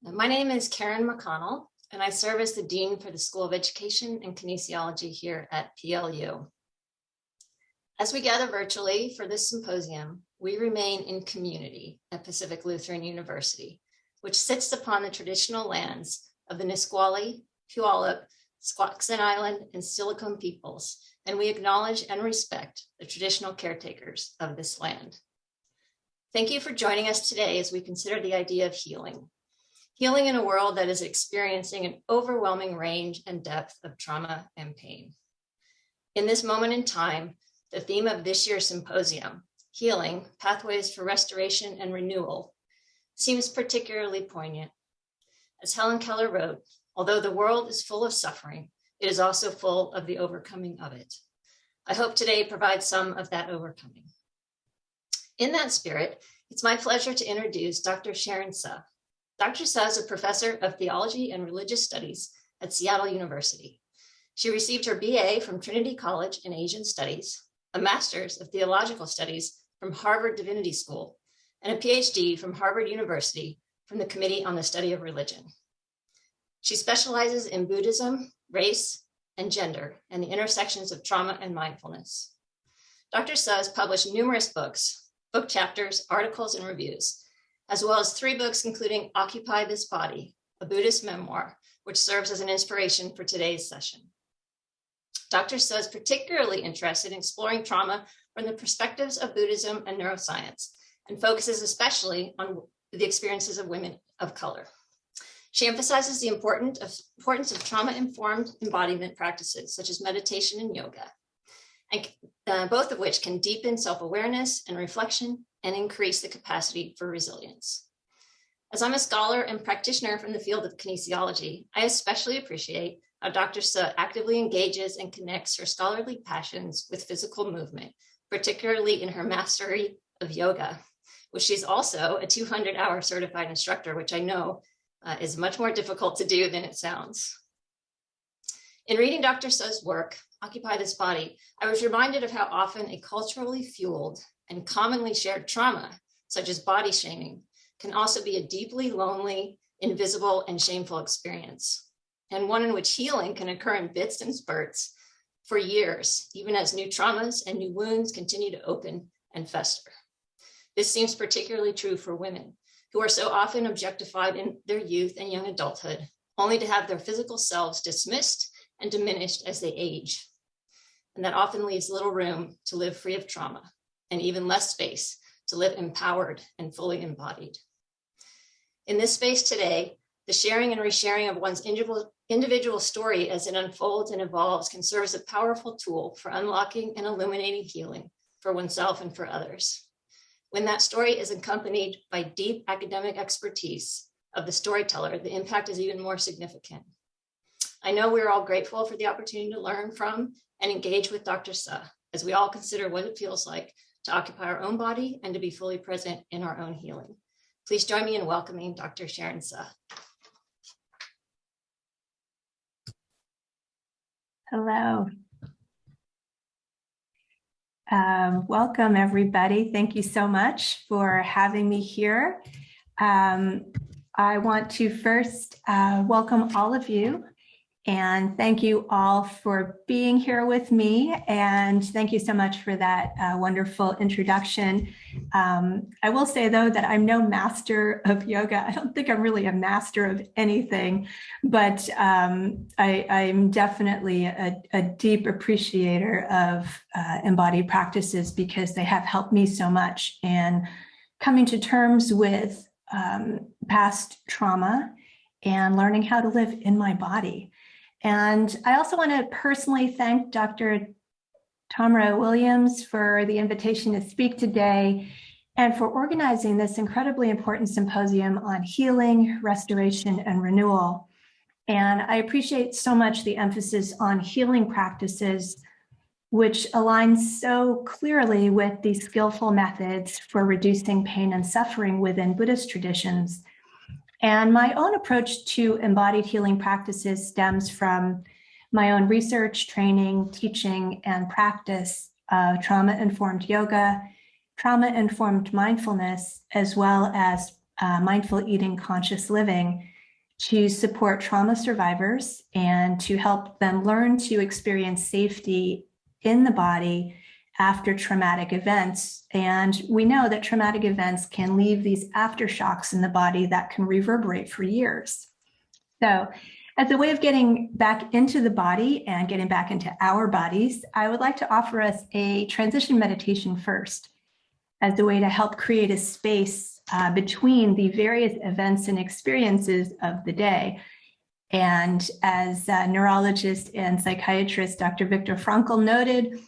My name is Karen McConnell, and I serve as the Dean for the School of Education and Kinesiology here at PLU. As we gather virtually for this symposium, we remain in community at Pacific Lutheran University, which sits upon the traditional lands of the Nisqually, Puyallup, Squaxin Island, and Silicon peoples, and we acknowledge and respect the traditional caretakers of this land. Thank you for joining us today as we consider the idea of healing. Healing in a world that is experiencing an overwhelming range and depth of trauma and pain. In this moment in time, the theme of this year's symposium, Healing, Pathways for Restoration and Renewal, seems particularly poignant. As Helen Keller wrote, although the world is full of suffering, it is also full of the overcoming of it. I hope today provides some of that overcoming. In that spirit, it's my pleasure to introduce Dr. Sharon Suh. Dr. Suh is a professor of theology and religious studies at Seattle University. She received her BA from Trinity College in Asian Studies, a master's of theological studies from Harvard Divinity School, and a PhD from Harvard University from the Committee on the Study of Religion. She specializes in Buddhism, race, and gender, and the intersections of trauma and mindfulness. Dr. Suh has published numerous books, book chapters, articles, and reviews, as well as 3 books, including Occupy This Body, a Buddhist memoir, which serves as an inspiration for today's session. Dr. Suh is particularly interested in exploring trauma from the perspectives of Buddhism and neuroscience, and focuses especially on the experiences of women of color. She emphasizes the importance of trauma-informed embodiment practices, such as meditation and yoga, and both of which can deepen self-awareness and reflection and increase the capacity for resilience. As I'm a scholar and practitioner from the field of kinesiology, I especially appreciate how Dr. Suh actively engages and connects her scholarly passions with physical movement, particularly in her mastery of yoga, which she's also a 200-hour certified instructor, which I know is much more difficult to do than it sounds. In reading Dr. Suh's work, Occupy This Body, I was reminded of how often a culturally fueled and commonly shared trauma, such as body shaming, can also be a deeply lonely, invisible, and shameful experience, and one in which healing can occur in bits and spurts for years, even as new traumas and new wounds continue to open and fester. This seems particularly true for women, who are so often objectified in their youth and young adulthood, only to have their physical selves dismissed and diminished as they age. And that often leaves little room to live free of trauma, and even less space to live empowered and fully embodied. In this space today, the sharing and resharing of one's individual story as it unfolds and evolves can serve as a powerful tool for unlocking and illuminating healing for oneself and for others. When that story is accompanied by deep academic expertise of the storyteller, the impact is even more significant. I know we're all grateful for the opportunity to learn from and engage with Dr. Suh as we all consider what it feels like to occupy our own body and to be fully present in our own healing. Please join me in welcoming Dr. Sharon Suh. Hello. Welcome, everybody. Thank you so much for having me here. I want to first welcome all of you and thank you all for being here with me. And thank you so much for that wonderful introduction. I will say, though, that I'm no master of yoga. I don't think I'm really a master of anything, but I'm definitely a deep appreciator of embodied practices because they have helped me so much in coming to terms with past trauma and learning how to live in my body. And I also want to personally thank Dr. Tamara Williams for the invitation to speak today and for organizing this incredibly important symposium on healing, restoration, and renewal. And I appreciate so much the emphasis on healing practices, which aligns so clearly with the skillful methods for reducing pain and suffering within Buddhist traditions. And my own approach to embodied healing practices stems from my own research, training, teaching, and practice of trauma-informed yoga, trauma-informed mindfulness, as well as mindful eating, conscious living, to support trauma survivors and to help them learn to experience safety in the body after traumatic events. And we know that traumatic events can leave these aftershocks in the body that can reverberate for years. So, as a way of getting back into the body and getting back into our bodies, I would like to offer us a transition meditation first, as a way to help create a space between the various events and experiences of the day. And as neurologist and psychiatrist Dr. Viktor Frankl noted,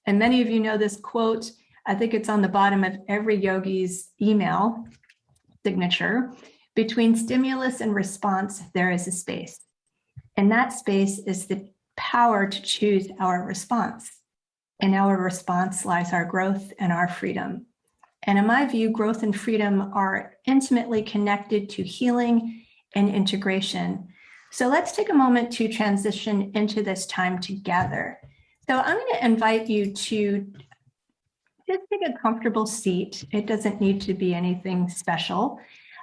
and many of you know this quote, I think it's on the bottom of every yogi's email signature, between stimulus and response, there is a space. And that space is the power to choose our response. In our response lies our growth and our freedom. And in my view, growth and freedom are intimately connected to healing and integration. So let's take a moment to transition into this time together. So I'm going to invite you to just take a comfortable seat. It doesn't need to be anything special,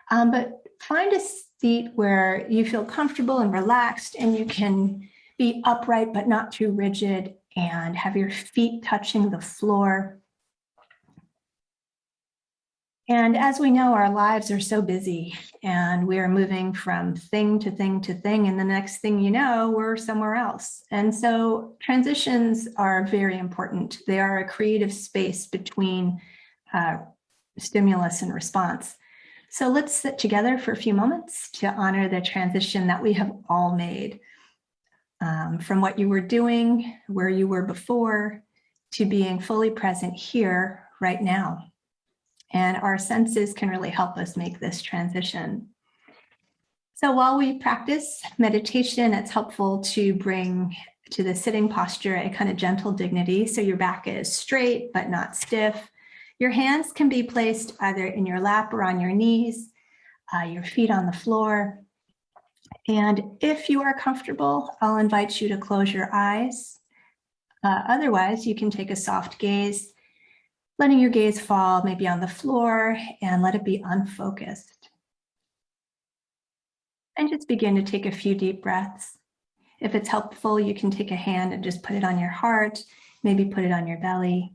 but find a seat where you feel comfortable and relaxed, and you can be upright but not too rigid, and have your feet touching the floor. And as we know, our lives are so busy, and we are moving from thing to thing to thing, and the next thing you know, we're somewhere else. And so transitions are very important. They are a creative space between stimulus and response. So let's sit together for a few moments to honor the transition that we have all made, from what you were doing, where you were before, to being fully present here right now. And our senses can really help us make this transition. So while we practice meditation, it's helpful to bring to the sitting posture a kind of gentle dignity. So your back is straight, but not stiff. Your hands can be placed either in your lap or on your knees, your feet on the floor. And if you are comfortable, I'll invite you to close your eyes. Otherwise, you can take a soft gaze, letting your gaze fall maybe on the floor, and let it be unfocused. And just begin to take a few deep breaths. If it's helpful, you can take a hand and just put it on your heart, maybe put it on your belly.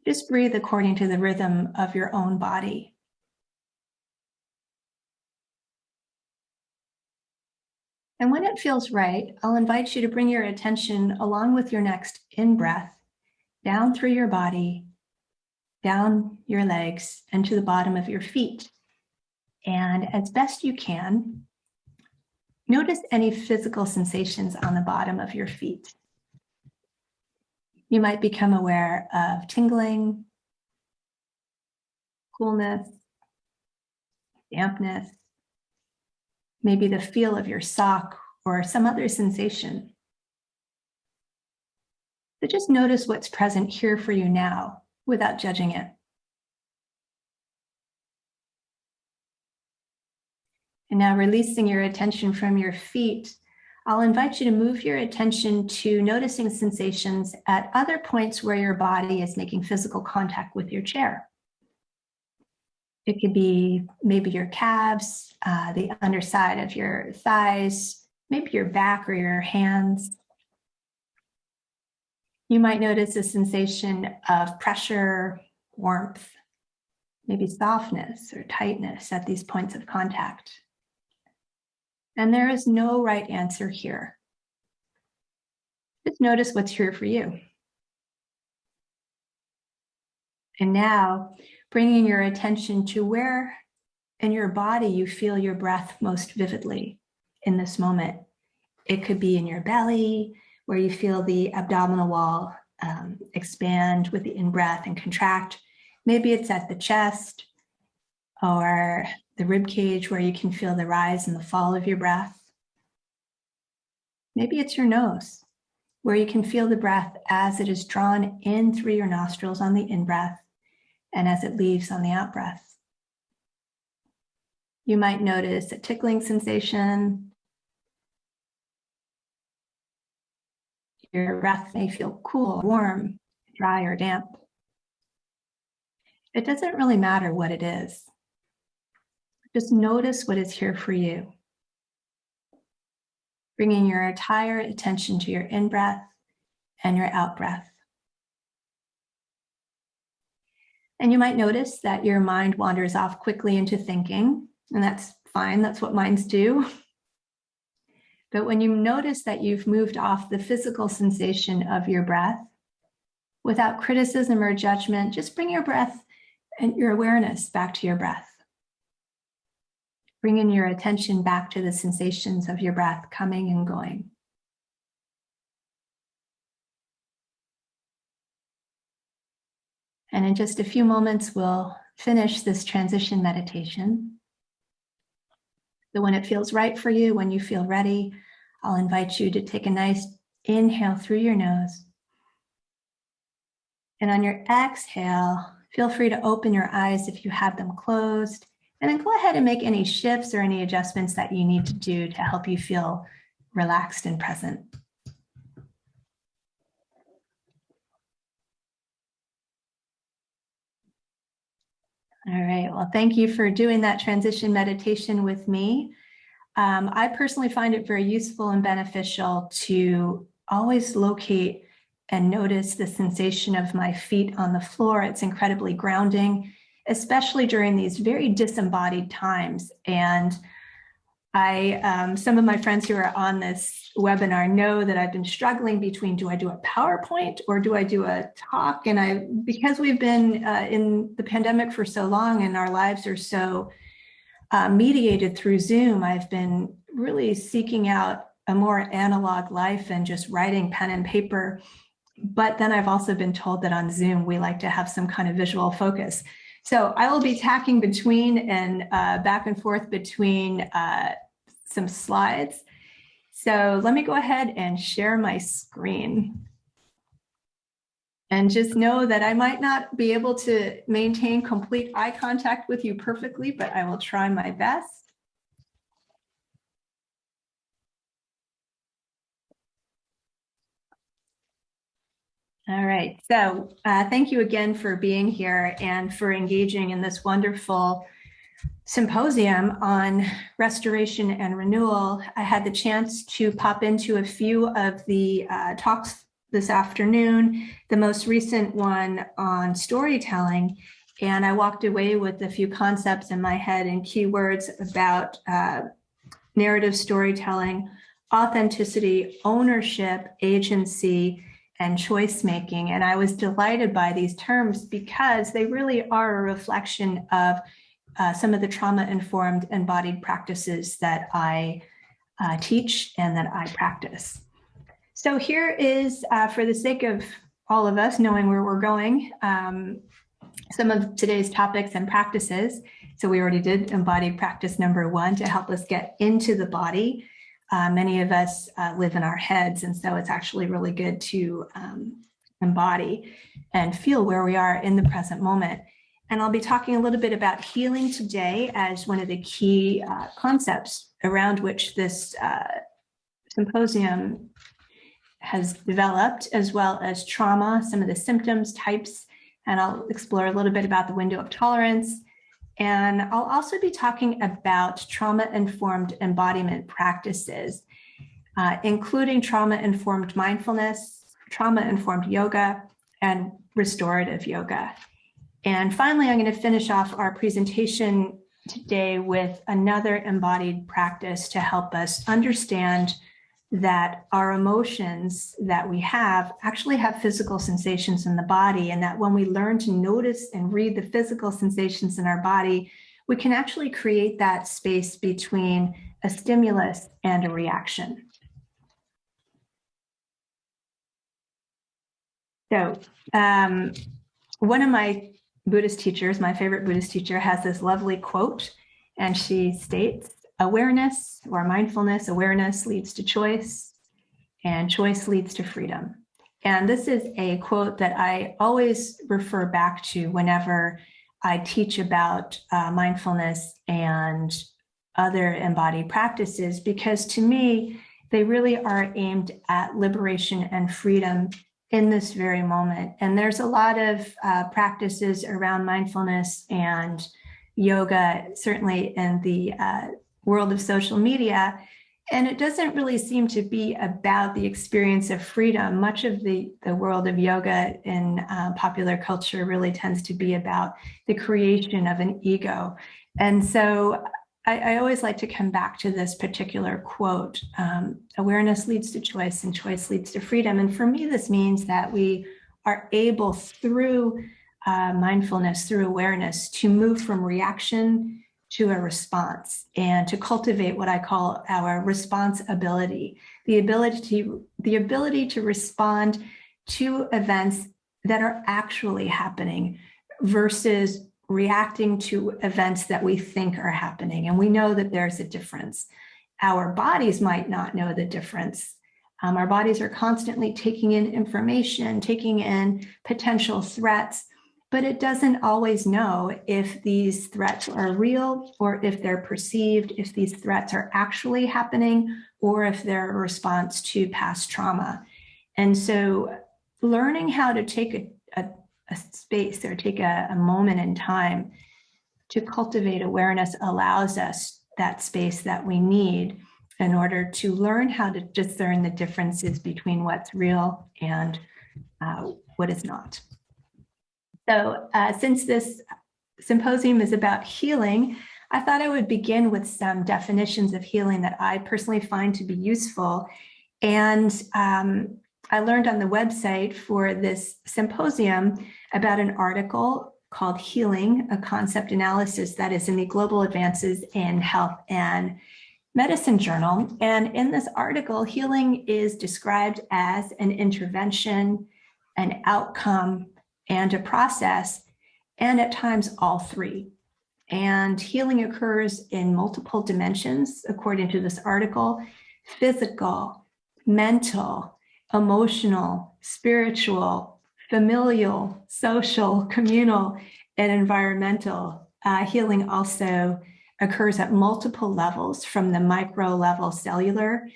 Just breathe according to the rhythm of your own body. And when it feels right, I'll invite you to bring your attention along with your next in-breath down through your body, down your legs, and to the bottom of your feet. And as best you can, notice any physical sensations on the bottom of your feet. You might become aware of tingling, coolness, dampness, maybe the feel of your sock or some other sensation. So just notice what's present here for you now without judging it. And now, releasing your attention from your feet, I'll invite you to move your attention to noticing sensations at other points where your body is making physical contact with your chair. It could be maybe your calves, the underside of your thighs, maybe your back or your hands. You might notice a sensation of pressure, warmth, maybe softness or tightness at these points of contact. And there is no right answer here. Just notice what's here for you. And now, bringing your attention to where in your body you feel your breath most vividly in this moment. It could be in your belly, where you feel the abdominal wall expand with the in-breath and contract. Maybe it's at the chest or the rib cage, where you can feel the rise and the fall of your breath. Maybe it's your nose, where you can feel the breath as it is drawn in through your nostrils on the in-breath and as it leaves on the out-breath. You might notice a tickling sensation. Your breath may feel cool, warm, dry, or damp. It doesn't really matter what it is. Just notice what is here for you. Bringing your entire attention to your in-breath and your out-breath. And you might notice that your mind wanders off quickly into thinking, and that's fine, that's what minds do. But when you notice that you've moved off the physical sensation of your breath, without criticism or judgment, just bring your breath and your awareness back to your breath. Bringing your attention back to the sensations of your breath coming and going. And in just a few moments, we'll finish this transition meditation. So when it feels right for you, when you feel ready, I'll invite you to take a nice inhale through your nose. And on your exhale, feel free to open your eyes if you have them closed. And then go ahead and make any shifts or any adjustments that you need to do to help you feel relaxed and present. All right, well, thank you for doing that transition meditation with me. I personally find it very useful and beneficial to always locate and notice the sensation of my feet on the floor. It's incredibly grounding, especially during these very disembodied times. And some of my friends who are on this webinar know that I've been struggling between, do I do a PowerPoint or do I do a talk? And because we've been in the pandemic for so long and our lives are so mediated through Zoom, I've been really seeking out a more analog life and just writing pen and paper. But then I've also been told that on Zoom, we like to have some kind of visual focus. So I will be tacking between and back and forth between some slides. So let me go ahead and share my screen. And just know that I might not be able to maintain complete eye contact with you perfectly, but I will try my best. All right, so thank you again for being here and for engaging in this wonderful symposium on restoration and renewal. I had the chance to pop into a few of the talks this afternoon, the most recent one on storytelling, and I walked away with a few concepts in my head and keywords about narrative storytelling, authenticity, ownership, agency, and choice making. And I was delighted by these terms because they really are a reflection of some of the trauma-informed embodied practices that I teach and that I practice. So here is, for the sake of all of us knowing where we're going, some of today's topics and practices. So we already did embodied practice number 1 to help us get into the body. Many of us live in our heads, and so it's actually really good to embody and feel where we are in the present moment. And I'll be talking a little bit about healing today as one of the key concepts around which this symposium has developed, as well as trauma, some of the symptoms, types, and I'll explore a little bit about the window of tolerance. And I'll also be talking about trauma-informed embodiment practices, including trauma-informed mindfulness, trauma-informed yoga, and restorative yoga. And finally, I'm going to finish off our presentation today with another embodied practice to help us understand that our emotions that we have actually have physical sensations in the body, and that when we learn to notice and read the physical sensations in our body, we can actually create that space between a stimulus and a reaction. So one of my Buddhist teachers, my favorite Buddhist teacher, has this lovely quote, and she states, awareness or mindfulness, awareness leads to choice, and choice leads to freedom. And this is a quote that I always refer back to whenever I teach about mindfulness and other embodied practices, because to me, they really are aimed at liberation and freedom in this very moment. And there's a lot of practices around mindfulness and yoga, certainly in the world of social media. And it doesn't really seem to be about the experience of freedom. Much of the world of yoga in popular culture really tends to be about the creation of an ego. And so I always like to come back to this particular quote, awareness leads to choice and choice leads to freedom. And for me, this means that we are able through mindfulness, through awareness, to move from reaction to a response and to cultivate what I call our response ability, the ability to respond to events that are actually happening versus reacting to events that we think are happening. And we know that there's a difference. Our bodies might not know the difference. Our bodies are constantly taking in information, taking in potential threats, but it doesn't always know if these threats are real or if they're perceived, if these threats are actually happening, or if they're a response to past trauma. And so learning how to take a space or take a moment in time to cultivate awareness allows us that space that we need in order to learn how to discern the differences between what's real and what is not. So since this symposium is about healing, I thought I would begin with some definitions of healing that I personally find to be useful. And I learned on the website for this symposium about an article called Healing, a Concept Analysis that is in the Global Advances in Health and Medicine Journal. And in this article, healing is described as an intervention, an outcome, and a process, and at times all three. And healing occurs in multiple dimensions, according to this article: physical, mental, emotional, spiritual, familial, social, communal, and environmental. Healing also occurs at multiple levels, from the micro level cellular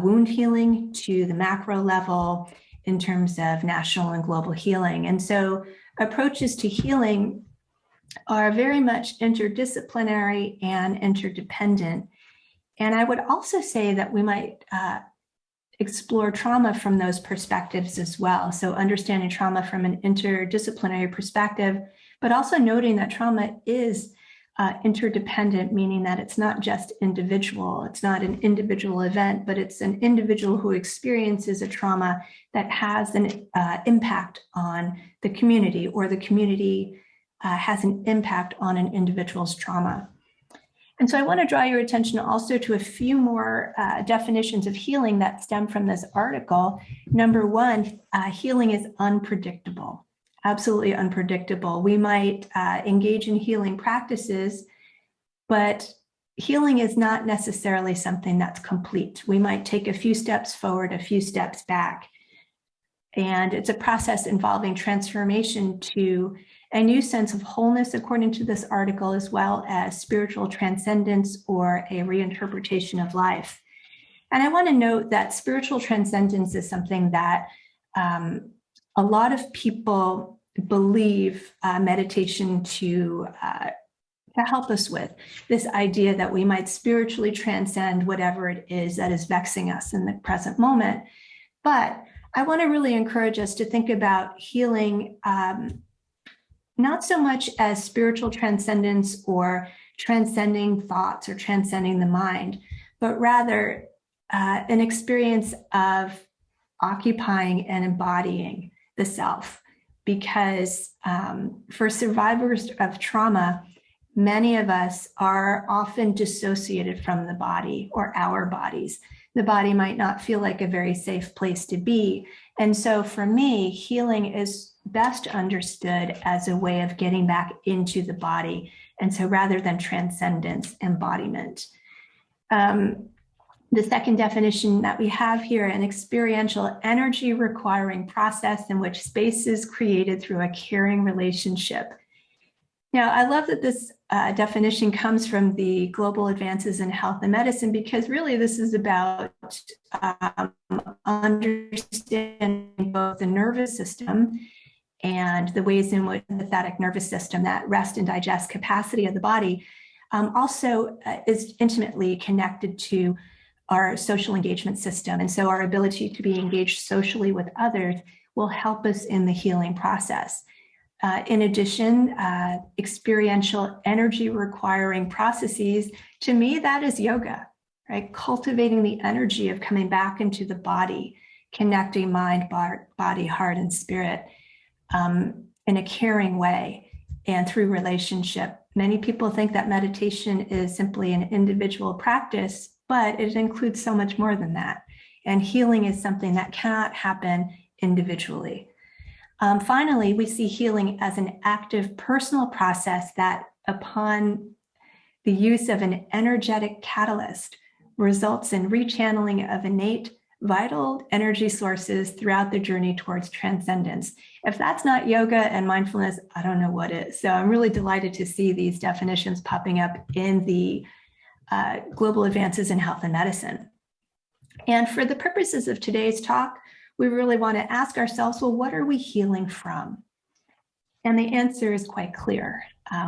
wound healing to the macro level in terms of national and global healing. And so approaches to healing are very much interdisciplinary and interdependent. And I would also say that we might explore trauma from those perspectives as well. So understanding trauma from an interdisciplinary perspective, but also noting that trauma is interdependent, meaning that it's not just individual. It's not an individual event, but it's an individual who experiences a trauma that has an impact on the community, or the community has an impact on an individual's trauma. And so I want to draw your attention also to a few more definitions of healing that stem from this article. Number one, healing is unpredictable. Absolutely unpredictable. We might engage in healing practices, but healing is not necessarily something that's complete. We might take a few steps forward, a few steps back. And it's a process involving transformation to a new sense of wholeness, according to this article, as well as spiritual transcendence or a reinterpretation of life. And I want to note that spiritual transcendence is something that a lot of people believe meditation to help us with, this idea that we might spiritually transcend whatever it is that is vexing us in the present moment. But I want to really encourage us to think about healing not so much as spiritual transcendence or transcending thoughts or transcending the mind, but rather an experience of occupying and embodying the self. Because for survivors of trauma, many of us are often dissociated from the body or our bodies. The body might not feel like a very safe place to be. And so for me, healing is best understood as a way of getting back into the body. And so rather than transcendence, embodiment. The second definition that we have here, an experiential energy requiring process in which space is created through a caring relationship. Now, I love that this definition comes from the Global Advances in Health and Medicine, because really this is about understanding both the nervous system and the ways in which the sympathetic nervous system, that rest and digest capacity of the body, also is intimately connected to our social engagement system. And so our ability to be engaged socially with others will help us in the healing process. In addition, experiential energy requiring processes, to me, that is yoga, right? Cultivating the energy of coming back into the body, connecting mind, body, heart, and spirit in a caring way and through relationship. Many people think that meditation is simply an individual practice, but it includes so much more than that. And healing is something that cannot happen individually. Finally, we see healing as an active personal process that, upon the use of an energetic catalyst, results in rechanneling of innate vital energy sources throughout the journey towards transcendence. If that's not yoga and mindfulness, I don't know what is. So I'm really delighted to see these definitions popping up in the global advances in health and medicine. And for the purposes of today's talk, we really want to ask ourselves, well, what are we healing from? And the answer is quite clear.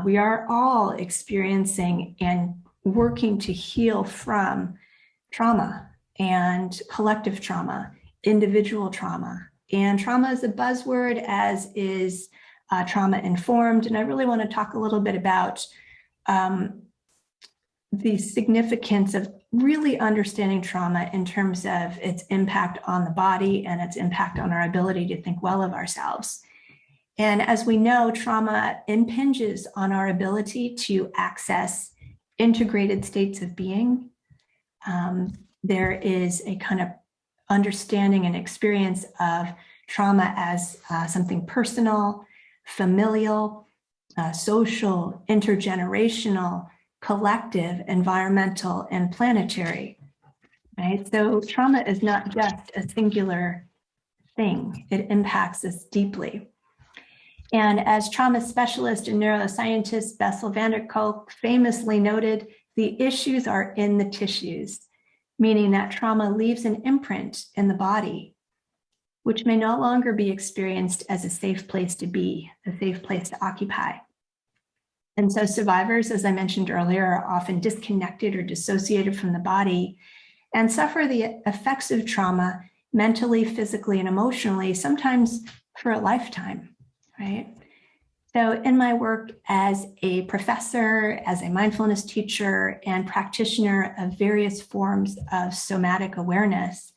We are all experiencing and working to heal from trauma and collective trauma, individual trauma. And trauma is a buzzword, as is trauma-informed. And I really want to talk a little bit about the significance of really understanding trauma in terms of its impact on the body and its impact on our ability to think well of ourselves. And as we know, trauma impinges on our ability to access integrated states of being. There is a kind of understanding and experience of trauma as something personal, familial, social, intergenerational, collective, environmental, and planetary, right? So trauma is not just a singular thing. It impacts us deeply. And as trauma specialist and neuroscientist Bessel van der Kolk famously noted, the issues are in the tissues, meaning that trauma leaves an imprint in the body, which may no longer be experienced as a safe place to be, a safe place to occupy. And so survivors, as I mentioned earlier, are often disconnected or dissociated from the body and suffer the effects of trauma mentally, physically, and emotionally, sometimes for a lifetime, right? So in my work as a professor, as a mindfulness teacher, and practitioner of various forms of somatic awareness,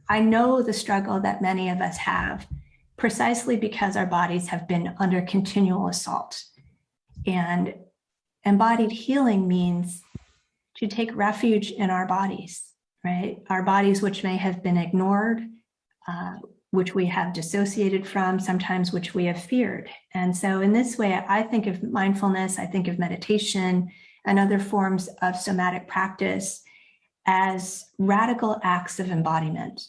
I know the struggle that many of us have, precisely because our bodies have been under continual assault. And embodied healing means to take refuge in our bodies, right? Our bodies, which may have been ignored, which we have dissociated from, sometimes which we have feared. And so in this way, I think of mindfulness, I think of meditation and other forms of somatic practice as radical acts of embodiment,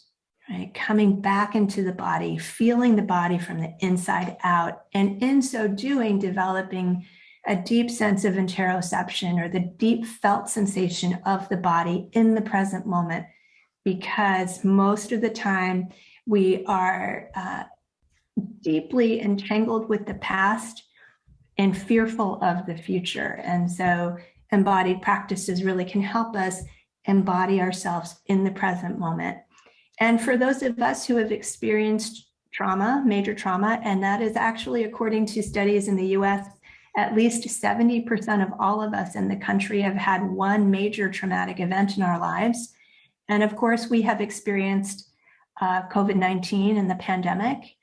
right? Coming back into the body, feeling the body from the inside out, and in so doing, developing a deep sense of interoception, or the deep felt sensation of the body in the present moment, because most of the time we are deeply entangled with the past and fearful of the future. And so embodied practices really can help us embody ourselves in the present moment. And for those of us who have experienced trauma, major trauma, and that is actually, according to studies in the US, at least 70% of all of us in the country have had one major traumatic event in our lives. And of course, we have experienced COVID-19 and the pandemic.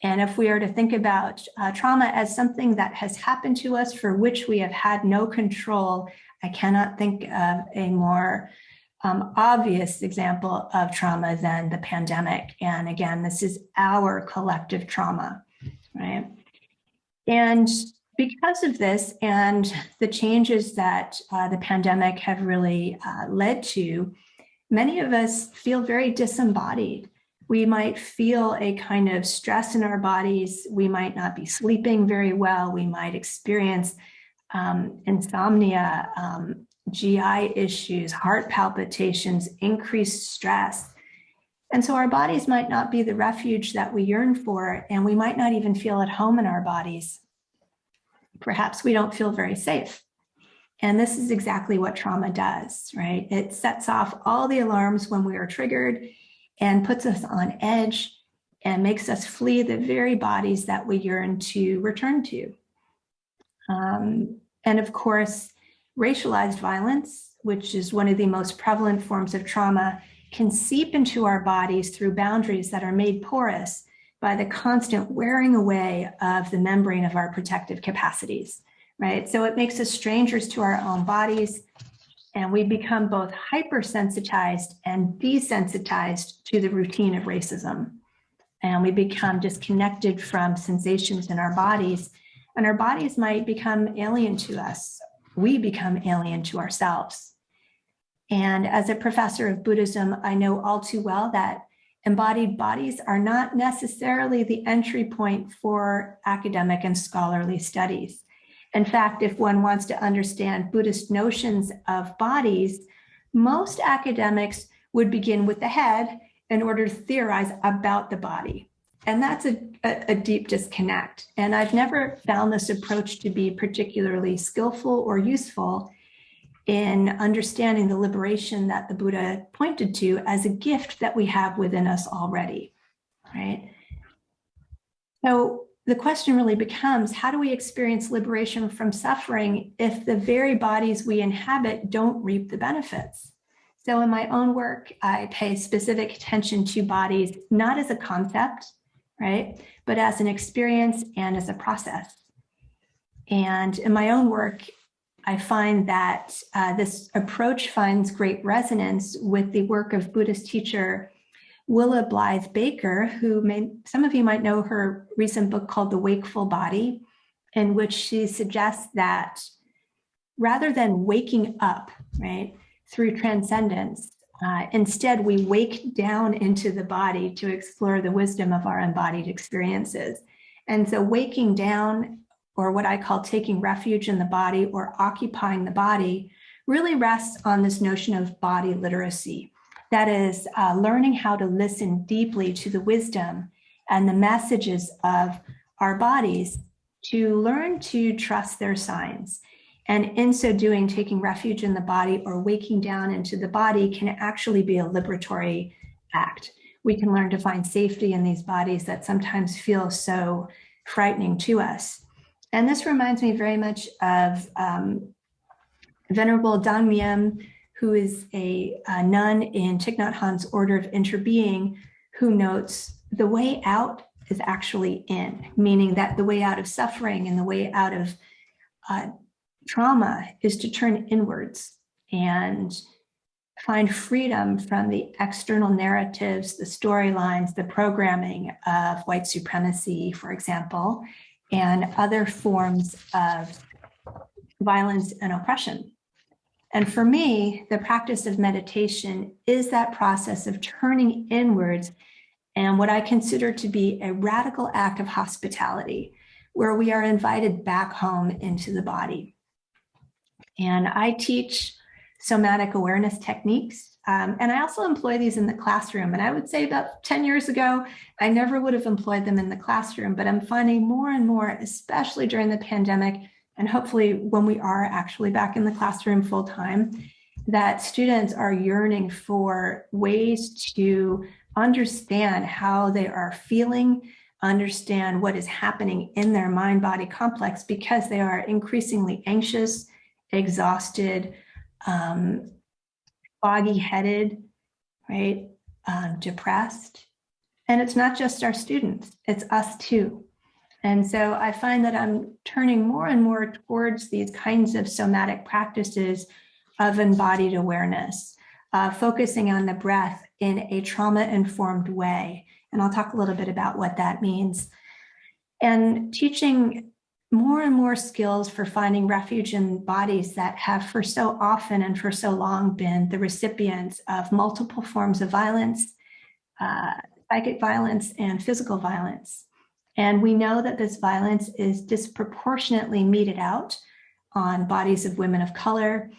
And if we are to think about trauma as something that has happened to us for which we have had no control, I cannot think of a more obvious example of trauma than the pandemic. And again, this is our collective trauma, right? And because of this and the changes that the pandemic have really led to, many of us feel very disembodied. We might feel a kind of stress in our bodies. We might not be sleeping very well. We might experience insomnia, GI issues, heart palpitations, increased stress. And so our bodies might not be the refuge that we yearn for, and we might not even feel at home in our bodies. Perhaps we don't feel very safe. And this is exactly what trauma does, right? It sets off all the alarms when we are triggered and puts us on edge and makes us flee the very bodies that we yearn to return to. And of course, racialized violence, which is one of the most prevalent forms of trauma, can seep into our bodies through boundaries that are made porous by the constant wearing away of the membrane of our protective capacities, right? So it makes us strangers to our own bodies, and we become both hypersensitized and desensitized to the routine of racism. And we become disconnected from sensations in our bodies, and our bodies might become alien to us. We become alien to ourselves. And as a professor of Buddhism, I know all too well that embodied bodies are not necessarily the entry point for academic and scholarly studies. In fact, if one wants to understand Buddhist notions of bodies, most academics would begin with the head in order to theorize about the body. And that's a deep disconnect. And I've never found this approach to be particularly skillful or useful in understanding the liberation that the Buddha pointed to as a gift that we have within us already, right? So the question really becomes, how do we experience liberation from suffering if the very bodies we inhabit don't reap the benefits? So in my own work, I pay specific attention to bodies, not as a concept, right, but as an experience and as a process. And in my own work, I find that this approach finds great resonance with the work of Buddhist teacher Willa Blythe Baker, who some of you might know her recent book called The Wakeful Body, in which she suggests that rather than waking up, right, through transcendence, instead we wake down into the body to explore the wisdom of our embodied experiences. And so waking down, or what I call taking refuge in the body or occupying the body, really rests on this notion of body literacy. That is, learning how to listen deeply to the wisdom and the messages of our bodies, to learn to trust their signs. And in so doing, taking refuge in the body or waking down into the body can actually be a liberatory act. We can learn to find safety in these bodies that sometimes feel so frightening to us. And this reminds me very much of Venerable Dangmyeom, who is a nun in Thich Nhat Hanh's Order of Interbeing, who notes the way out is actually in, meaning that the way out of suffering and the way out of trauma is to turn inwards and find freedom from the external narratives, the storylines, the programming of white supremacy, for example, and other forms of violence and oppression. And for me, the practice of meditation is that process of turning inwards and what I consider to be a radical act of hospitality, where we are invited back home into the body. And I teach somatic awareness techniques, and I also employ these in the classroom. And I would say about 10 years ago, I never would have employed them in the classroom, but I'm finding more and more, especially during the pandemic, and hopefully when we are actually back in the classroom full time, that students are yearning for ways to understand how they are feeling, understand what is happening in their mind-body complex, because they are increasingly anxious, exhausted, foggy-headed, right, depressed. And it's not just our students, it's us too. And so I find that I'm turning more and more towards these kinds of somatic practices of embodied awareness, focusing on the breath in a trauma-informed way. And I'll talk a little bit about what that means. And teaching more and more skills for finding refuge in bodies that have for so often and for so long been the recipients of multiple forms of violence, psychic violence and physical violence. And we know that this violence is disproportionately meted out on bodies of women of color,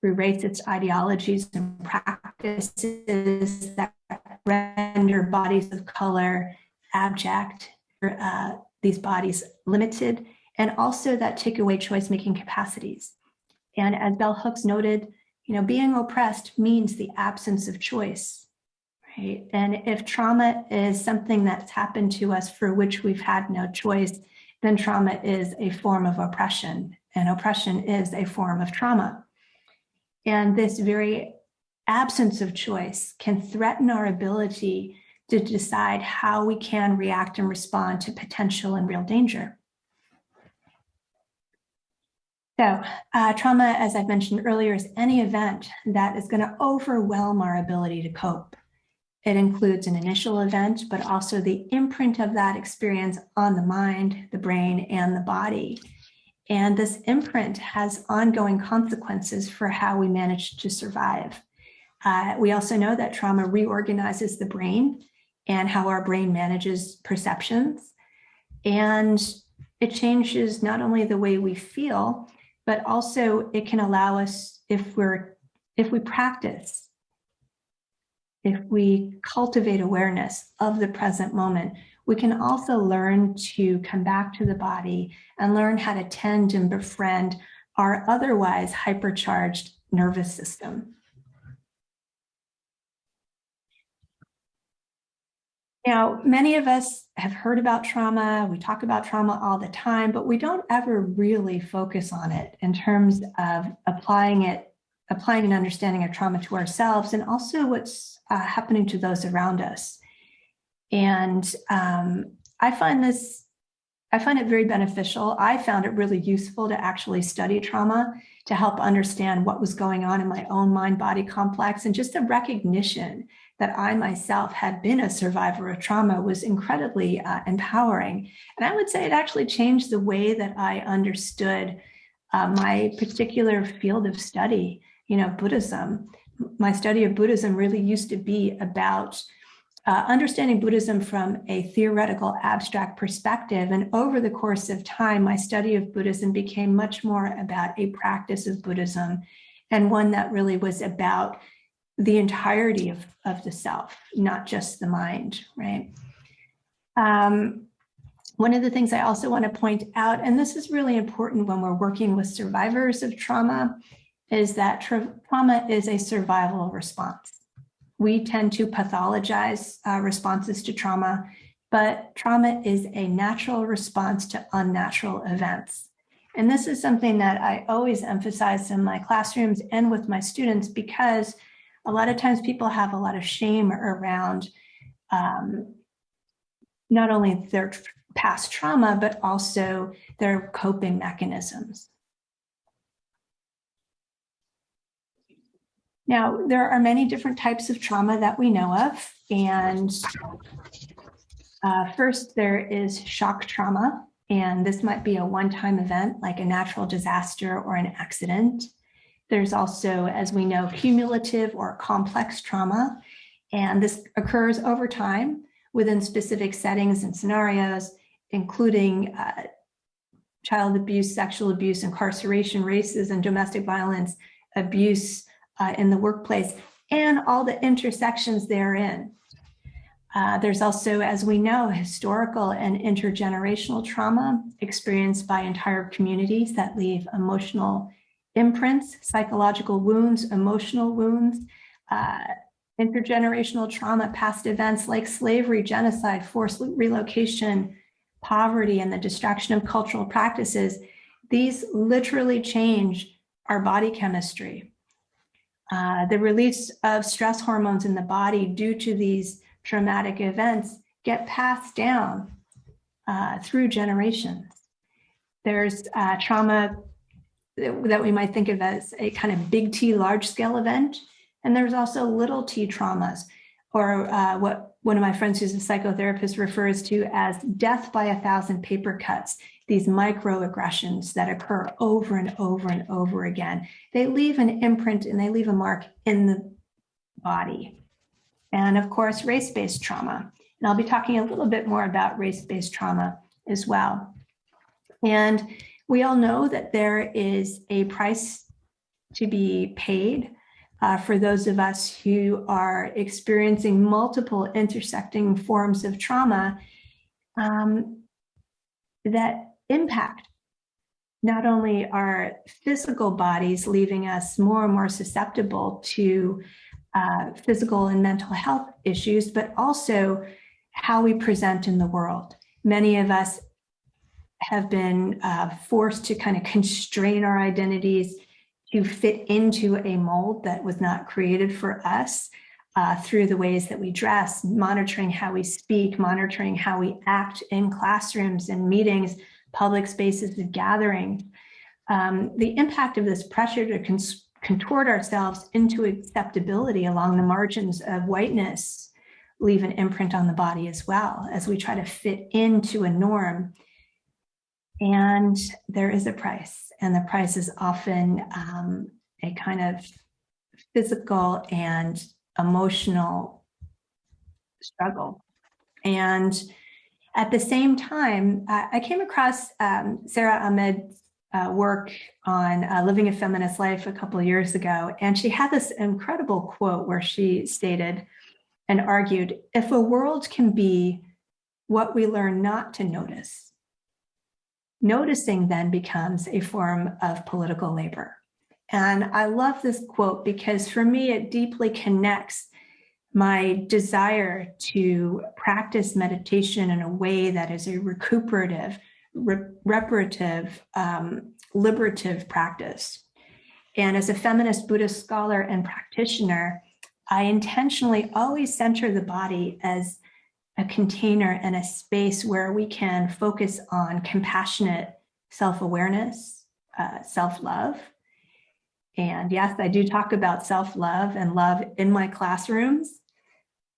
through racist ideologies and practices that render bodies of color abject, these bodies limited, and also that take away choice-making capacities. And as Bell Hooks noted, being oppressed means the absence of choice, right? And if trauma is something that's happened to us for which we've had no choice, then trauma is a form of oppression, and oppression is a form of trauma. And this very absence of choice can threaten our ability to decide how we can react and respond to potential and real danger. So trauma, as I mentioned earlier, is any event that is going to overwhelm our ability to cope. It includes an initial event, but also the imprint of that experience on the mind, the brain, and the body. And this imprint has ongoing consequences for how we manage to survive. We also know that trauma reorganizes the brain and how our brain manages perceptions. And it changes not only the way we feel, but also it can allow us, if we practice, if we cultivate awareness of the present moment, we can also learn to come back to the body and learn how to tend and befriend our otherwise hypercharged nervous system. Now, many of us have heard about trauma. We talk about trauma all the time, but we don't ever really focus on it in terms of applying an understanding of trauma to ourselves and also what's happening to those around us. And I find it very beneficial. I found it really useful to actually study trauma to help understand what was going on in my own mind-body complex, and just the recognition that I myself had been a survivor of trauma was incredibly empowering. And I would say it actually changed the way that I understood my particular field of study, Buddhism. My study of Buddhism really used to be about understanding Buddhism from a theoretical, abstract perspective. And over the course of time, my study of Buddhism became much more about a practice of Buddhism, and one that really was about the entirety of the self, not just the mind, right? One of the things I also want to point out, and this is really important when we're working with survivors of trauma, is that trauma is a survival response. We tend to pathologize responses to trauma, but trauma is a natural response to unnatural events. And this is something that I always emphasize in my classrooms and with my students, because a lot of times people have a lot of shame around not only their past trauma, but also their coping mechanisms. Now, there are many different types of trauma that we know of. And first, there is shock trauma. And this might be a one-time event like a natural disaster or an accident. There's also, as we know, cumulative or complex trauma. And this occurs over time within specific settings and scenarios, including child abuse, sexual abuse, incarceration, racism, domestic violence, abuse in the workplace, and all the intersections therein. There's also, as we know, historical and intergenerational trauma experienced by entire communities that leave emotional imprints, psychological wounds, emotional wounds, intergenerational trauma, past events like slavery, genocide, forced relocation, poverty, and the destruction of cultural practices. These literally change our body chemistry. The release of stress hormones in the body due to these traumatic events get passed down through generations. There's trauma that we might think of as a kind of big T, large scale event. And there's also little t traumas, or what one of my friends who's a psychotherapist refers to as death by 1,000 paper cuts, these microaggressions that occur over and over and over again. They leave an imprint and they leave a mark in the body. And of course, race-based trauma. And I'll be talking a little bit more about race-based trauma as well. And we all know that there is a price to be paid for those of us who are experiencing multiple intersecting forms of trauma that impact not only our physical bodies, leaving us more and more susceptible to physical and mental health issues, but also how we present in the world. Many of us have been forced to kind of constrain our identities to fit into a mold that was not created for us through the ways that we dress, monitoring how we speak, monitoring how we act in classrooms and meetings, public spaces of gatherings. The impact of this pressure to contort ourselves into acceptability along the margins of whiteness leave an imprint on the body as well as we try to fit into a norm. And there is a price, and the price is often a kind of physical and emotional struggle. And at the same time, I came across Sarah Ahmed's work on Living a Feminist Life a couple of years ago, and she had this incredible quote where she stated and argued, if a world can be what we learn not to notice, noticing then becomes a form of political labor. And I love this quote because for me, it deeply connects my desire to practice meditation in a way that is a recuperative, reparative, liberative practice. And as a feminist Buddhist scholar and practitioner, I intentionally always center the body as a container and a space where we can focus on compassionate self-awareness, self-love. And yes, I do talk about self-love and love in my classrooms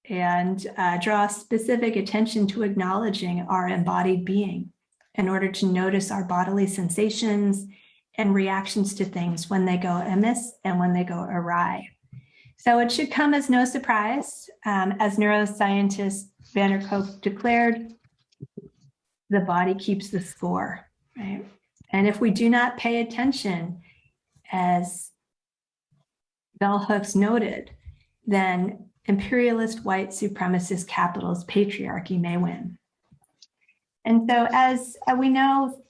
and draw specific attention to acknowledging our embodied being in order to notice our bodily sensations and reactions to things when they go amiss and when they go awry. So it should come as no surprise, as neuroscientist Van der Kolk declared, the body keeps the score, right? And if we do not pay attention, as Bell Hooks noted, then imperialist white supremacist capitalist patriarchy may win. And so as we know,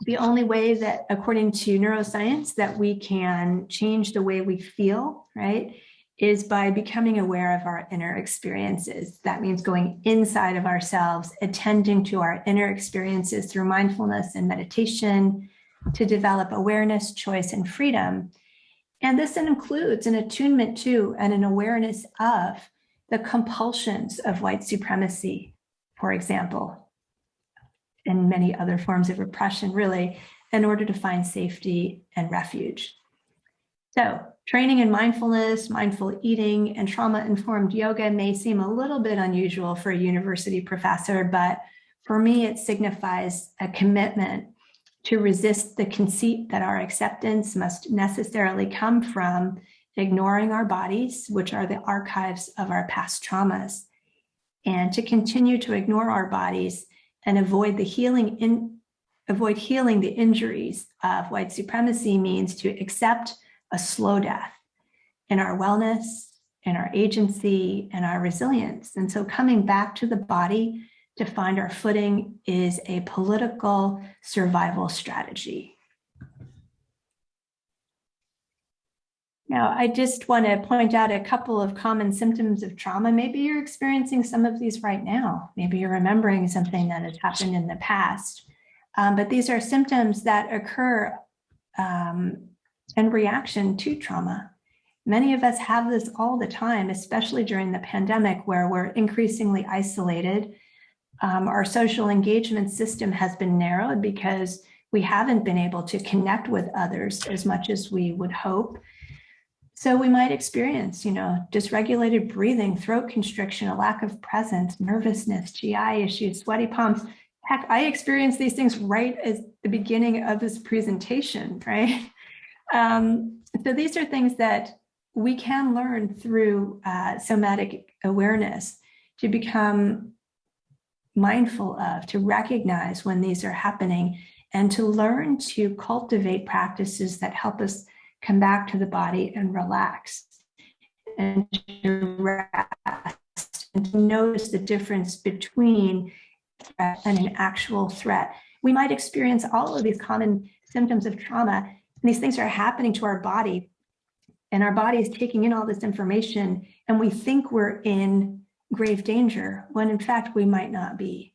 the only way that, according to neuroscience, that we can change the way we feel, right, is by becoming aware of our inner experiences. That means going inside of ourselves, attending to our inner experiences through mindfulness and meditation to develop awareness, choice, and freedom. And this includes an attunement to and an awareness of the compulsions of white supremacy, for example, and many other forms of repression, really, in order to find safety and refuge. So, training in mindfulness, mindful eating, and trauma-informed yoga may seem a little bit unusual for a university professor, but for me, it signifies a commitment to resist the conceit that our acceptance must necessarily come from ignoring our bodies, which are the archives of our past traumas, and to continue to ignore our bodies and avoid healing the injuries of white supremacy means to accept a slow death in our wellness, in our agency, and our resilience. And so coming back to the body to find our footing is a political survival strategy. Now, I just want to point out a couple of common symptoms of trauma. Maybe you're experiencing some of these right now. Maybe you're remembering something that has happened in the past. But these are symptoms that occur in reaction to trauma. Many of us have this all the time, especially during the pandemic, where we're increasingly isolated. Our social engagement system has been narrowed because we haven't been able to connect with others as much as we would hope. So we might experience, dysregulated breathing, throat constriction, a lack of presence, nervousness, GI issues, sweaty palms. Heck, I experienced these things right at the beginning of this presentation, right? So these are things that we can learn through somatic awareness to become mindful of, to recognize when these are happening, and to learn to cultivate practices that help us come back to the body and relax and to rest and to notice the difference between threat and an actual threat. We might experience all of these common symptoms of trauma, and these things are happening to our body, and our body is taking in all this information, and we think we're in grave danger when in fact we might not be.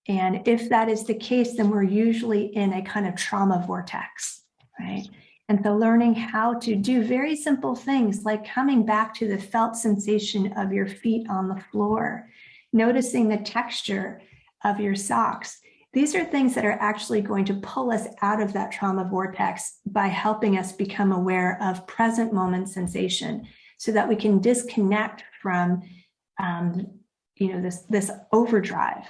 And if that is the case, then we're usually in a kind of trauma vortex, right? And so learning how to do very simple things like coming back to the felt sensation of your feet on the floor, noticing the texture of your socks. These are things that are actually going to pull us out of that trauma vortex by helping us become aware of present moment sensation so that we can disconnect from this overdrive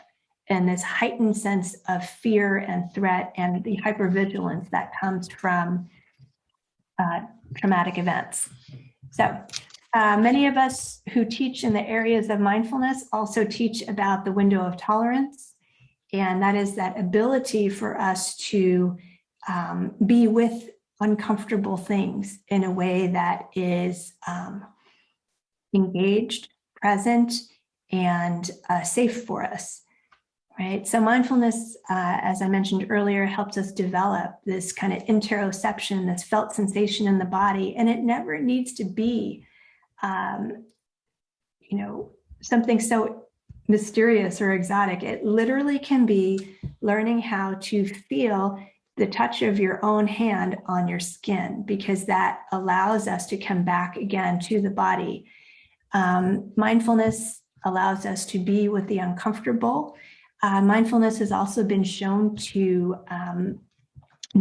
and this heightened sense of fear and threat and the hypervigilance that comes from traumatic events. So many of us who teach in the areas of mindfulness also teach about the window of tolerance. And that is that ability for us to be with uncomfortable things in a way that is engaged, present, and safe for us, right? So mindfulness, as I mentioned earlier, helps us develop this kind of interoception, this felt sensation in the body, and it never needs to be, something so mysterious or exotic. It literally can be learning how to feel the touch of your own hand on your skin, because that allows us to come back again to the body. Mindfulness allows us to be with the uncomfortable. Mindfulness has also been shown to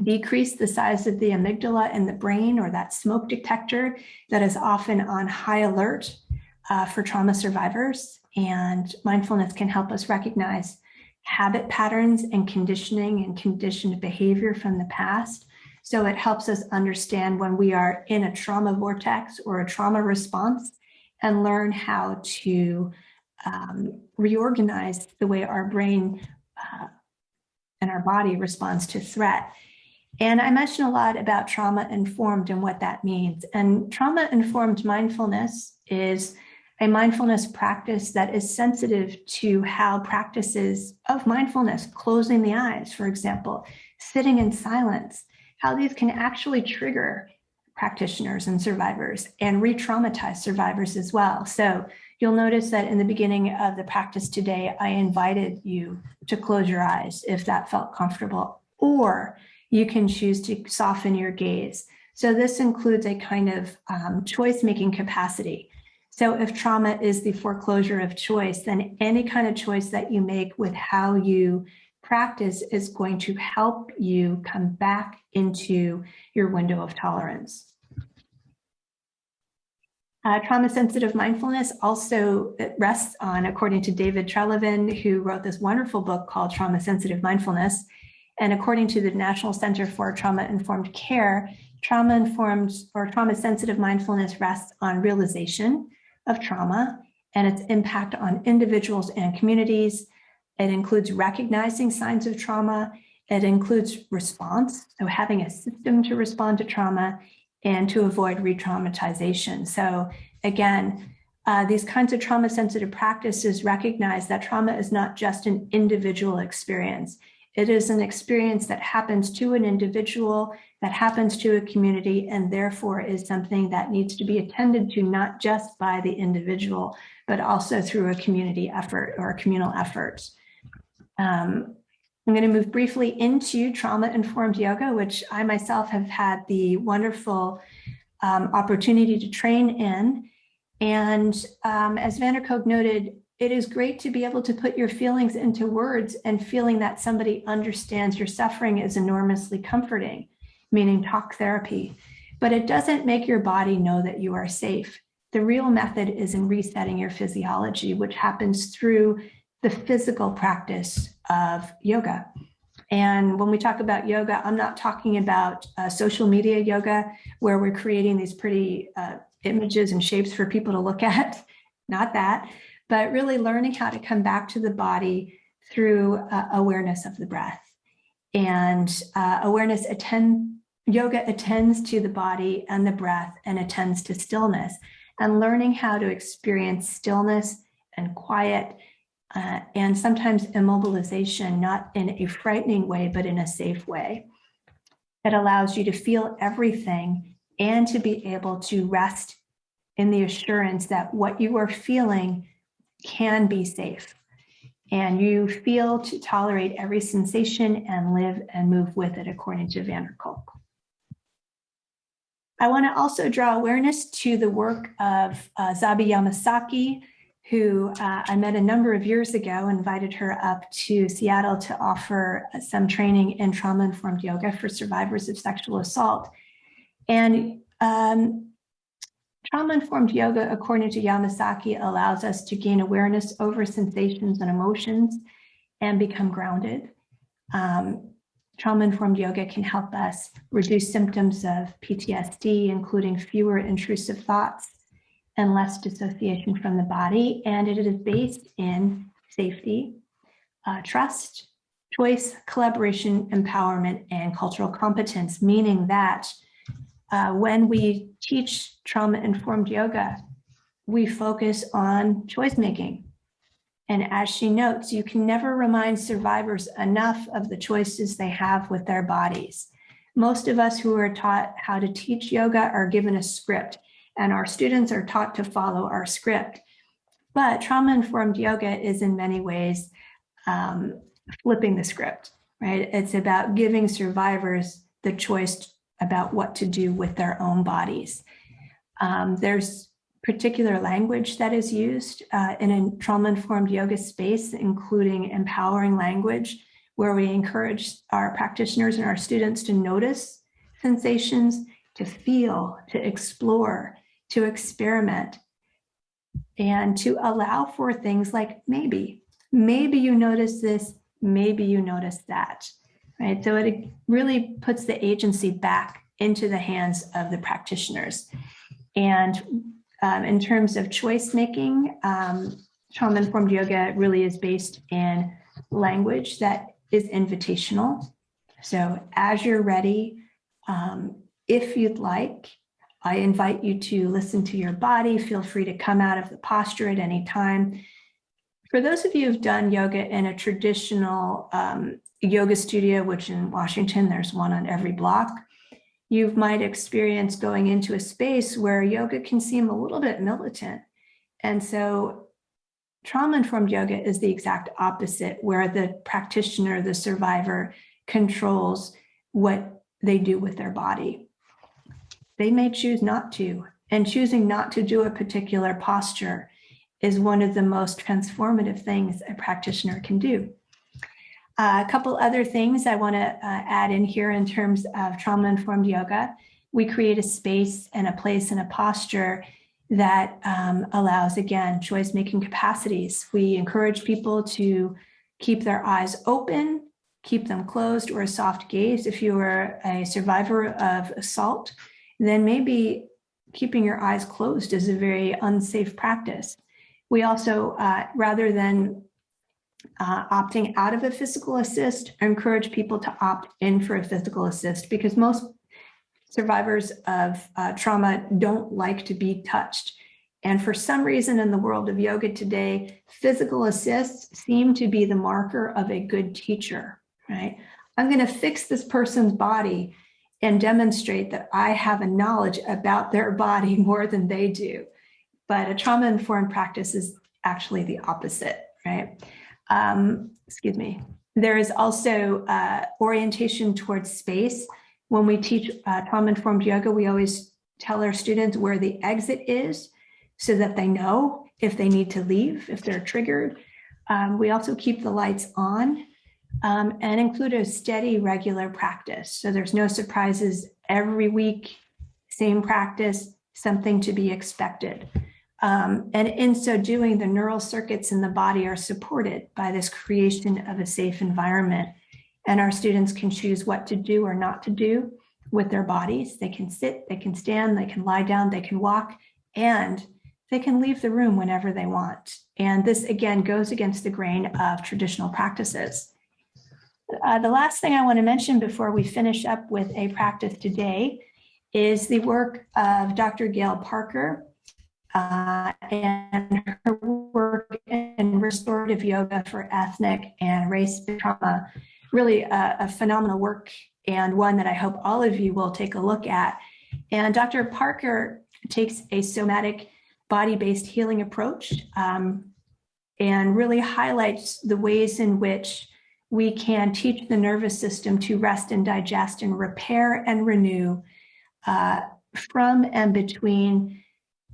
decrease the size of the amygdala in the brain, or that smoke detector that is often on high alert for trauma survivors. And mindfulness can help us recognize habit patterns and conditioning and conditioned behavior from the past. So it helps us understand when we are in a trauma vortex or a trauma response and learn how to reorganize the way our brain and our body responds to threat. And I mentioned a lot about trauma-informed and what that means. And trauma-informed mindfulness is a mindfulness practice that is sensitive to how practices of mindfulness, closing the eyes, for example, sitting in silence, how these can actually trigger practitioners and survivors and re-traumatize survivors as well. So you'll notice that in the beginning of the practice today, I invited you to close your eyes if that felt comfortable, or you can choose to soften your gaze. So this includes a kind of choice-making capacity. So if trauma is the foreclosure of choice, then any kind of choice that you make with how you practice is going to help you come back into your window of tolerance. Trauma-sensitive mindfulness also rests on, according to David Treleaven, who wrote this wonderful book called Trauma-Sensitive Mindfulness, and according to the National Center for Trauma-Informed Care, trauma-informed or trauma-sensitive mindfulness rests on realization of trauma and its impact on individuals and communities. It includes recognizing signs of trauma. It includes response, so having a system to respond to trauma and to avoid re-traumatization. So again, these kinds of trauma-sensitive practices recognize that trauma is not just an individual experience. It is an experience that happens to an individual, that happens to a community, and therefore is something that needs to be attended to not just by the individual, but also through a community effort or a communal effort. I'm going to move briefly into trauma-informed yoga, which I myself have had the wonderful opportunity to train in. And as Van der Kolk noted, it is great to be able to put your feelings into words, and feeling that somebody understands your suffering is enormously comforting, meaning talk therapy. But it doesn't make your body know that you are safe. The real method is in resetting your physiology, which happens through the physical practice of yoga. And when we talk about yoga, I'm not talking about social media yoga, where we're creating these pretty images and shapes for people to look at, not that, but really learning how to come back to the body through awareness of the breath. And yoga attends to the body and the breath and attends to stillness, and learning how to experience stillness and quiet and sometimes immobilization, not in a frightening way, but in a safe way. It allows you to feel everything and to be able to rest in the assurance that what you are feeling can be safe. And you feel to tolerate every sensation and live and move with it, according to Van der Kolk. I want to also draw awareness to the work of Zabi Yamasaki, who I met a number of years ago, invited her up to Seattle to offer some training in trauma-informed yoga for survivors of sexual assault. And trauma-informed yoga, according to Yamasaki, allows us to gain awareness over sensations and emotions and become grounded. Trauma-informed yoga can help us reduce symptoms of PTSD, including fewer intrusive thoughts and less dissociation from the body. And it is based in safety, trust, choice, collaboration, empowerment, and cultural competence, meaning that when we teach trauma-informed yoga, we focus on choice making. And as she notes, you can never remind survivors enough of the choices they have with their bodies. Most of us who are taught how to teach yoga are given a script, and our students are taught to follow our script. But trauma-informed yoga is in many ways flipping the script, right? It's about giving survivors the choice about what to do with their own bodies. There's particular language that is used in a trauma-informed yoga space, including empowering language, where we encourage our practitioners and our students to notice sensations, to feel, to explore, to experiment, and to allow for things like maybe you notice this, maybe you notice that, right? So it really puts the agency back into the hands of the practitioners. And in terms of choice making, trauma-informed yoga really is based in language that is invitational. So as you're ready, if you'd like, I invite you to listen to your body. Feel free to come out of the posture at any time. For those of you who've done yoga in a traditional yoga studio, which in Washington, there's one on every block, you might experience going into a space where yoga can seem a little bit militant. And so trauma-informed yoga is the exact opposite, where the practitioner, the survivor, controls what they do with their body. They may choose not to, and choosing not to do a particular posture is one of the most transformative things a practitioner can do. A couple other things I want to add in here in terms of trauma-informed yoga. We create a space and a place and a posture that allows, again, choice-making capacities. We encourage people to keep their eyes open, keep them closed, or a soft gaze. If you are a survivor of assault, then maybe keeping your eyes closed is a very unsafe practice. We also, rather than opting out of a physical assist, encourage people to opt in for a physical assist, because most survivors of trauma don't like to be touched. And for some reason in the world of yoga today, physical assists seem to be the marker of a good teacher, right? I'm going to fix this person's body and demonstrate that I have a knowledge about their body more than they do. But a trauma-informed practice is actually the opposite, right? Excuse me. There is also orientation towards space. When we teach trauma-informed yoga, we always tell our students where the exit is so that they know if they need to leave, if they're triggered. We also keep the lights on and include a steady, regular practice. So there's no surprises every week, same practice, something to be expected. And in so doing, the neural circuits in the body are supported by this creation of a safe environment. And our students can choose what to do or not to do with their bodies. They can sit, they can stand, they can lie down, they can walk, and they can leave the room whenever they want. And this, again, goes against the grain of traditional practices. The last thing I want to mention before we finish up with a practice today is the work of Dr. Gail Parker and her work in restorative yoga for ethnic and race trauma. Really a phenomenal work, and one that I hope all of you will take a look at. And Dr. Parker takes a somatic body-based healing approach and really highlights the ways in which we can teach the nervous system to rest and digest and repair and renew from and between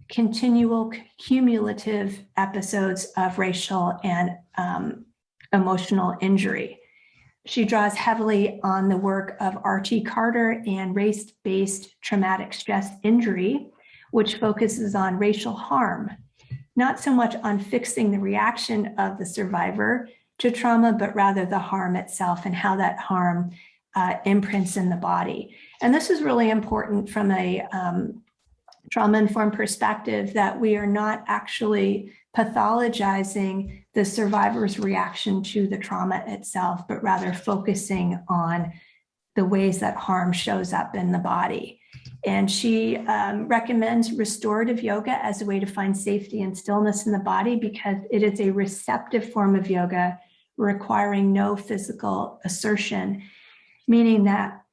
continual cumulative episodes of racial and emotional injury. She draws heavily on the work of R.T. Carter and race-based traumatic stress injury, which focuses on racial harm, not so much on fixing the reaction of the survivor to trauma, but rather the harm itself and how that harm imprints in the body. And this is really important from a trauma-informed perspective, that we are not actually pathologizing the survivor's reaction to the trauma itself, but rather focusing on the ways that harm shows up in the body. And she recommends restorative yoga as a way to find safety and stillness in the body, because it is a receptive form of yoga requiring no physical assertion, meaning that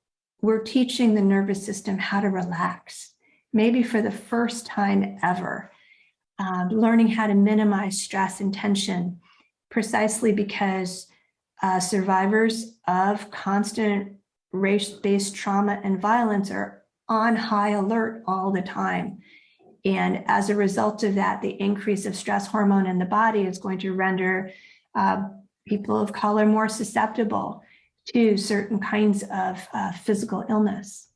we're teaching the nervous system how to relax, maybe for the first time ever, learning how to minimize stress and tension, precisely because survivors of constant race-based trauma and violence are on high alert all the time. And as a result of that, the increase of stress hormone in the body is going to render people of color more susceptible to certain kinds of physical illness.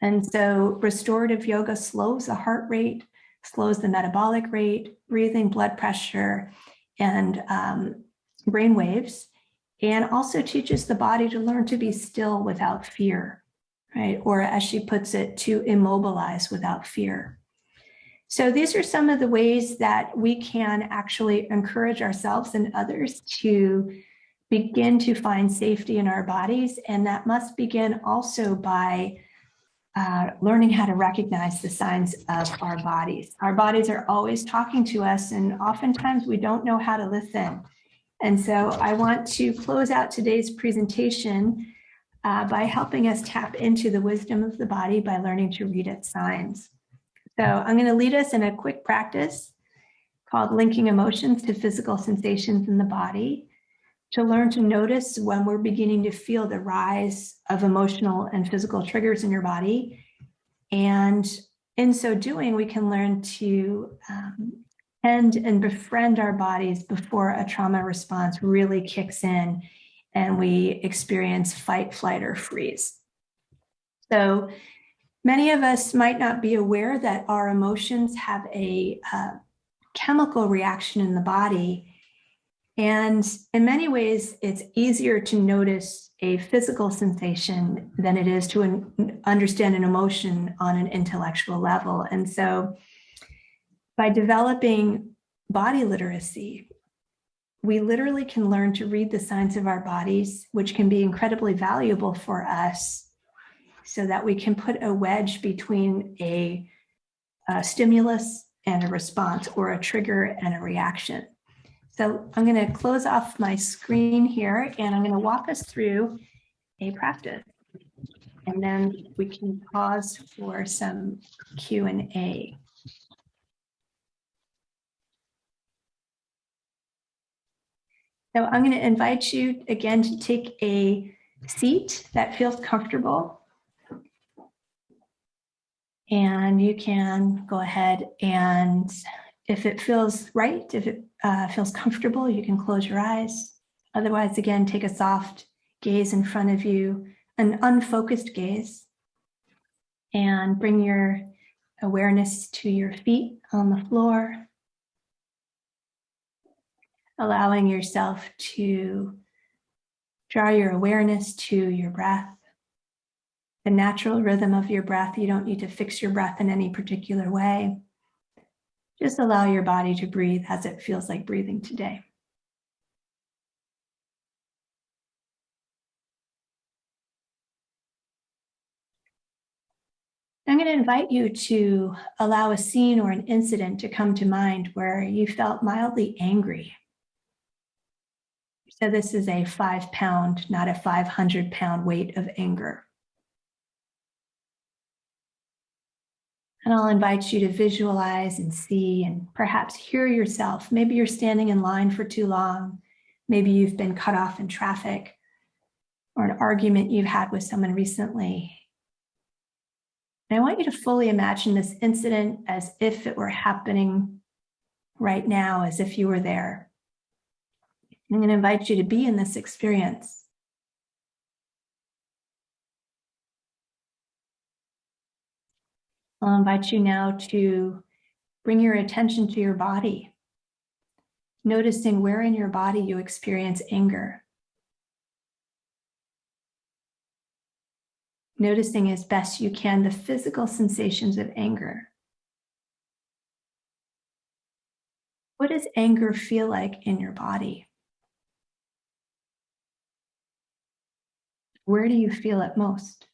And so restorative yoga slows the heart rate, slows the metabolic rate, breathing, blood pressure, and brain waves, and also teaches the body to learn to be still without fear, right? Or as she puts it, to immobilize without fear. So these are some of the ways that we can actually encourage ourselves and others to begin to find safety in our bodies. And that must begin also by learning how to recognize the signs of our bodies. Our bodies are always talking to us, and oftentimes we don't know how to listen. And so I want to close out today's presentation by helping us tap into the wisdom of the body by learning to read its signs. So I'm going to lead us in a quick practice called linking emotions to physical sensations in the body, to learn to notice when we're beginning to feel the rise of emotional and physical triggers in your body. And in so doing, we can learn to tend and befriend our bodies before a trauma response really kicks in and we experience fight, flight, or freeze. So many of us might not be aware that our emotions have a chemical reaction in the body. And in many ways, it's easier to notice a physical sensation than it is to understand an emotion on an intellectual level. And so by developing body literacy, we literally can learn to read the signs of our bodies, which can be incredibly valuable for us, so that we can put a wedge between a stimulus and a response, or a trigger and a reaction. So I'm going to close off my screen here, and I'm going to walk us through a practice, and then we can pause for some Q&A. So I'm going to invite you again to take a seat that feels comfortable. And you can go ahead and, if it feels right, if it feels comfortable, you can close your eyes. Otherwise, again, take a soft gaze in front of you, an unfocused gaze, and bring your awareness to your feet on the floor, allowing yourself to draw your awareness to your breath, the natural rhythm of your breath. You don't need to fix your breath in any particular way. Just allow your body to breathe as it feels like breathing today. I'm going to invite you to allow a scene or an incident to come to mind where you felt mildly angry. So this is a 5 pound, not a 500 pound weight of anger. And I'll invite you to visualize and see and perhaps hear yourself. Maybe you're standing in line for too long. Maybe you've been cut off in traffic or an argument you've had with someone recently. And I want you to fully imagine this incident as if it were happening right now, as if you were there. I'm going to invite you to be in this experience. I'll invite you now to bring your attention to your body, noticing where in your body you experience anger. Noticing as best you can the physical sensations of anger. What does anger feel like in your body? Where do you feel it most?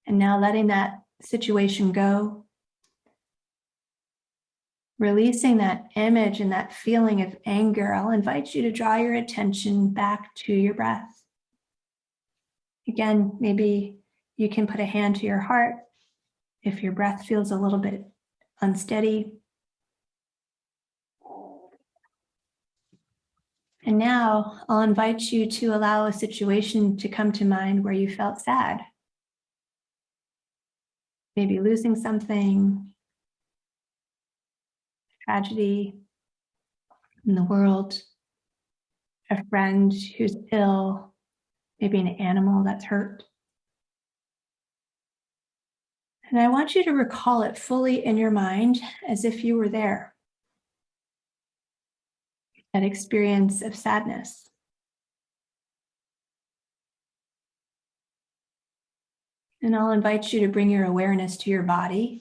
And now letting that situation go, releasing that image and that feeling of anger, I'll invite you to draw your attention back to your breath. Again, maybe you can put a hand to your heart if your breath feels a little bit unsteady. And now I'll invite you to allow a situation to come to mind where you felt sad. Maybe losing something, tragedy in the world, a friend who's ill, maybe an animal that's hurt. And I want you to recall it fully in your mind as if you were there. That experience of sadness. And I'll invite you to bring your awareness to your body,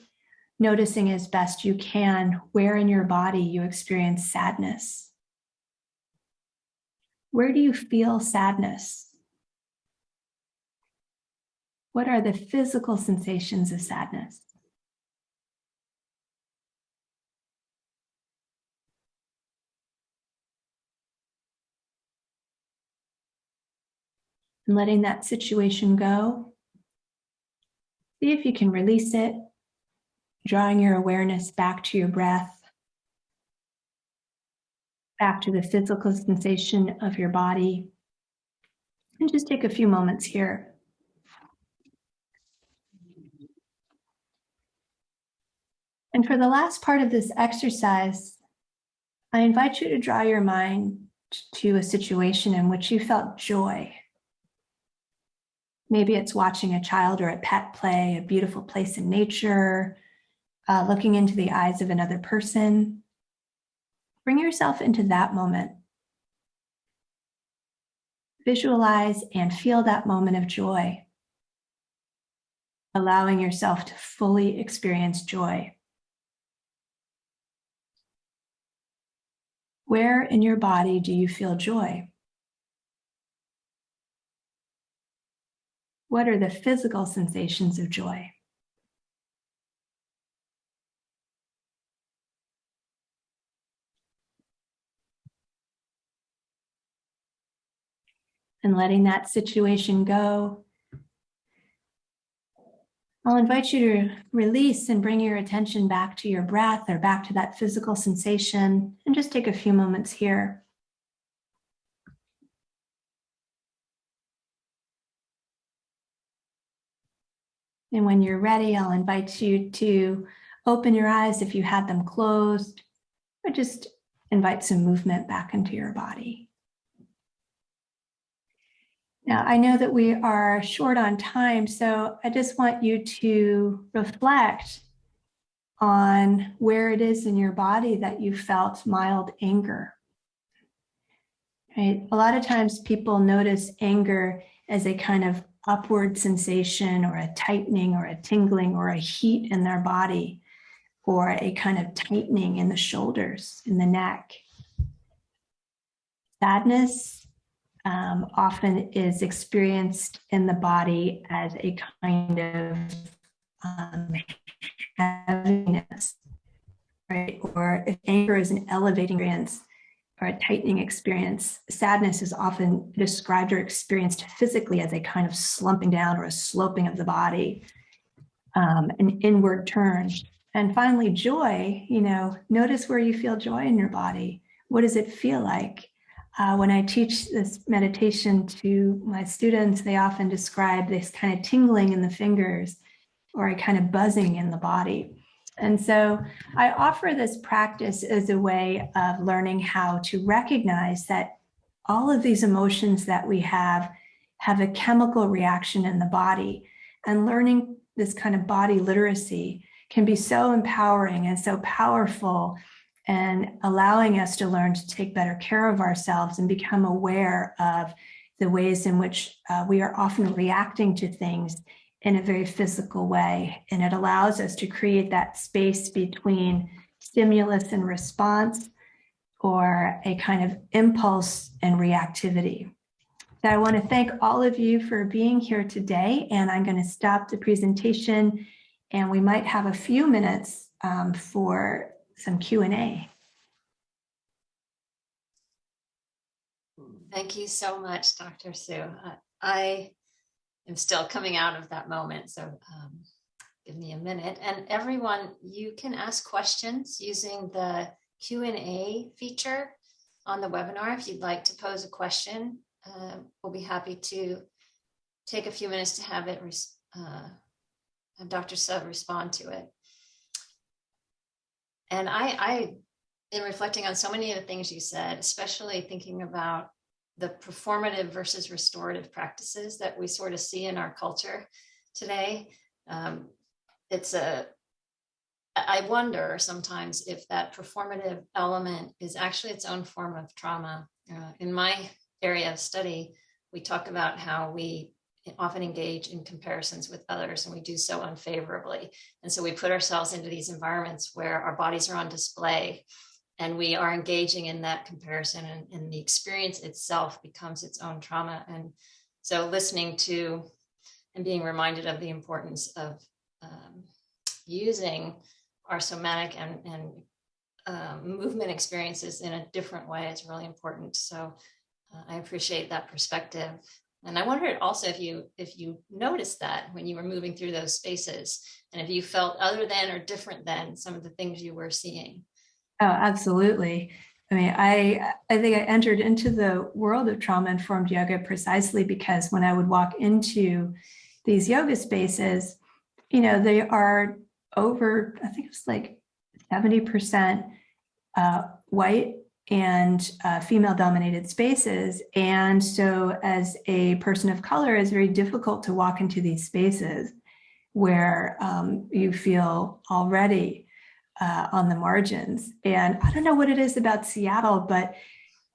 noticing as best you can where in your body you experience sadness. Where do you feel sadness? What are the physical sensations of sadness? And letting that situation go, see if you can release it, drawing your awareness back to your breath, back to the physical sensation of your body. And just take a few moments here. And for the last part of this exercise, I invite you to draw your mind to a situation in which you felt joy. Maybe it's watching a child or a pet play, a beautiful place in nature, looking into the eyes of another person. Bring yourself into that moment. Visualize and feel that moment of joy, allowing yourself to fully experience joy. Where in your body do you feel joy? What are the physical sensations of joy? And letting that situation go, I'll invite you to release and bring your attention back to your breath or back to that physical sensation, and just take a few moments here. And when you're ready, I'll invite you to open your eyes if you had them closed, or just invite some movement back into your body. Now, I know that we are short on time, so I just want you to reflect on where it is in your body that you felt mild anger. Right? A lot of times people notice anger as a kind of upward sensation or a tightening or a tingling or a heat in their body or a kind of tightening in the shoulders, in the neck. sadness often is experienced in the body as a kind of heaviness, right? Or if anger is an elevating experience or a tightening experience, sadness is often described or experienced physically as a kind of slumping down or a sloping of the body, an inward turn. And finally, joy, notice where you feel joy in your body. What does it feel like? When I teach this meditation to my students, they often describe this kind of tingling in the fingers or a kind of buzzing in the body. And so I offer this practice as a way of learning how to recognize that all of these emotions that we have a chemical reaction in the body. And learning this kind of body literacy can be so empowering and so powerful, and allowing us to learn to take better care of ourselves and become aware of the ways in which we are often reacting to things in a very physical way. And it allows us to create that space between stimulus and response, or a kind of impulse and reactivity. So I want to thank all of you for being here today, and I'm going to stop the presentation, and we might have a few minutes for some Q&A. Thank you so much, Dr. Sue. I am still coming out of that moment, so give me a minute. And everyone, you can ask questions using the Q&A feature on the webinar. If you'd like to pose a question, we'll be happy to take a few minutes to have have Dr. Sue respond to it. And I, in reflecting on so many of the things you said, especially thinking about the performative versus restorative practices that we sort of see in our culture today, I wonder sometimes if that performative element is actually its own form of trauma. In my area of study, we talk about how we often engage in comparisons with others, and we do so unfavorably. And so we put ourselves into these environments where our bodies are on display, and we are engaging in that comparison, and the experience itself becomes its own trauma. And so listening to and being reminded of the importance of using our somatic and movement experiences in a different way is really important. So I appreciate that perspective. And I wondered also if you noticed that when you were moving through those spaces, and if you felt other than or different than some of the things you were seeing. Oh, absolutely. I mean, I think I entered into the world of trauma-informed yoga precisely because when I would walk into these yoga spaces, they are over, I think it's like 70% white and female-dominated spaces. And so as a person of color, it's very difficult to walk into these spaces where you feel already on the margins. And I don't know what it is about Seattle, but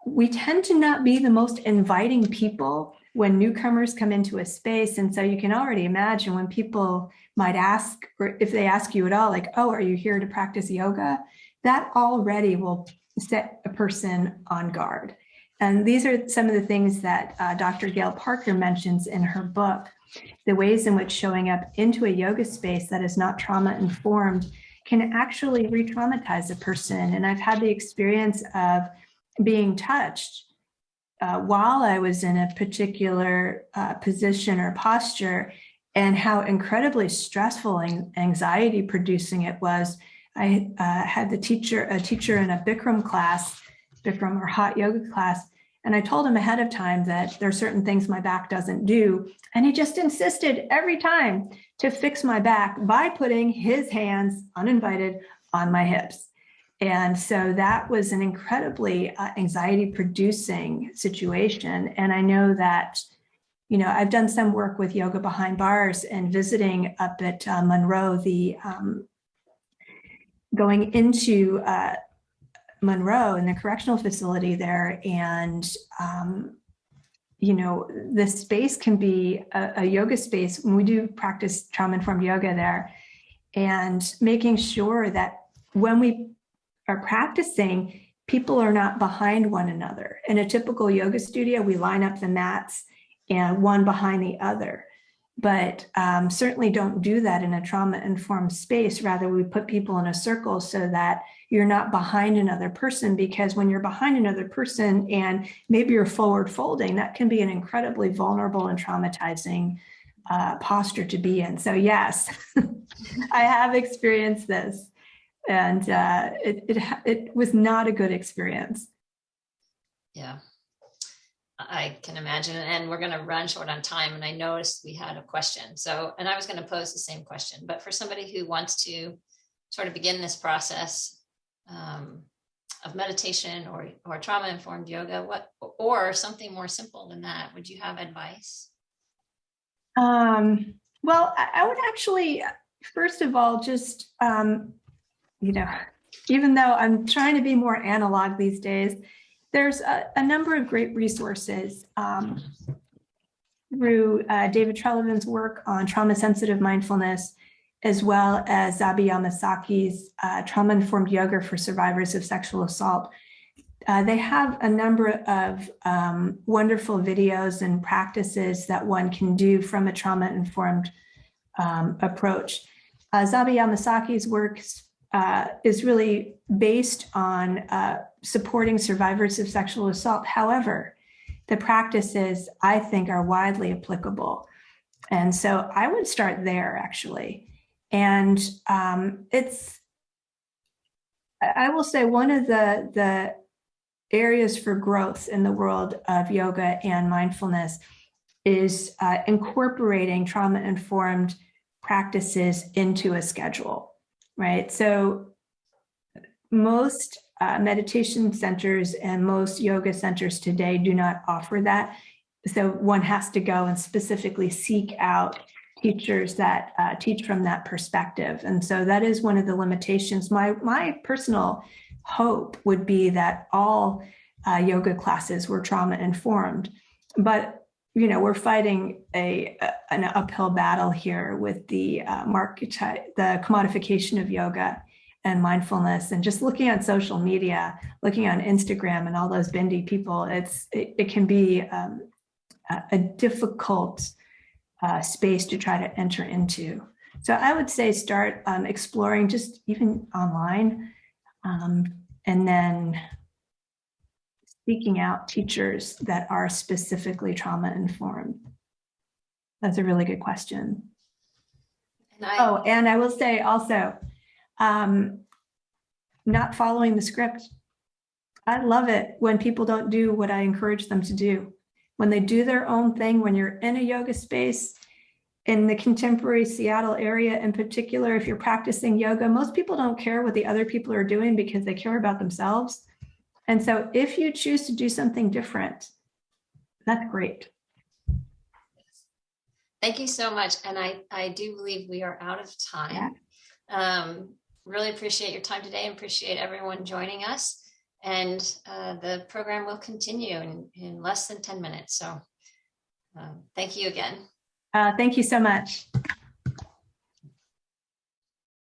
we tend to not be the most inviting people when newcomers come into a space. And so you can already imagine when people might ask, or if they ask you at all, like, oh, are you here to practice yoga? That already will set a person on guard. And these are some of the things that Dr. Gail Parker mentions in her book, the ways in which showing up into a yoga space that is not trauma-informed can actually re-traumatize a person. And I've had the experience of being touched while I was in a particular position or posture, and how incredibly stressful and anxiety-producing it was. I had a teacher in a Bikram class, Bikram or hot yoga class, and I told him ahead of time that there are certain things my back doesn't do. And he just insisted every time to fix my back by putting his hands, uninvited, on my hips. And so that was an incredibly anxiety-producing situation. And I know that, I've done some work with Yoga Behind Bars and visiting up at Monroe, going into Monroe in the correctional facility there. And, the space can be a yoga space when we do practice trauma-informed yoga there, and making sure that when we are practicing, people are not behind one another. In a typical yoga studio, we line up the mats and one behind the other. But certainly don't do that in a trauma-informed space. Rather, we put people in a circle so that you're not behind another person, because when you're behind another person and maybe you're forward folding, that can be an incredibly vulnerable and traumatizing posture to be in. So yes, I have experienced this, and it was not a good experience. Yeah. I can imagine, and we're going to run short on time. And I noticed we had a question. So, and I was going to pose the same question, but for somebody who wants to sort of begin this process of meditation or trauma-informed yoga, or something more simple than that, would you have advice? Well, I would actually, first of all, just, even though I'm trying to be more analog these days, there's a number of great resources through David Treleaven's work on trauma-sensitive mindfulness, as well as Zabi Yamasaki's trauma-informed yoga for survivors of sexual assault. They have a number of wonderful videos and practices that one can do from a trauma-informed approach. Zabi Yamasaki's work is really based on supporting survivors of sexual assault. However, the practices, I think, are widely applicable. And so I would start there, actually. And I will say one of the areas for growth in the world of yoga and mindfulness is incorporating trauma-informed practices into a schedule, right? So most meditation centers and most yoga centers today do not offer that. So one has to go and specifically seek out teachers that teach from that perspective. And so that is one of the limitations. My personal hope would be that all yoga classes were trauma-informed. But, we're fighting an uphill battle here with the commodification of yoga and mindfulness, and just looking on social media, looking on Instagram and all those Bindi people, it can be a difficult space to try to enter into. So I would say start exploring just even online, and then seeking out teachers that are specifically trauma-informed. That's a really good question. And I will say also, not following the script. I love it when people don't do what I encourage them to do. When they do their own thing, when you're in a yoga space, in the contemporary Seattle area in particular, if you're practicing yoga, most people don't care what the other people are doing because they care about themselves. And so if you choose to do something different, that's great. Thank you so much. And I do believe we are out of time. Yeah. Really appreciate your time today and appreciate everyone joining us. And the program will continue in less than 10 minutes. So thank you again. Thank you so much.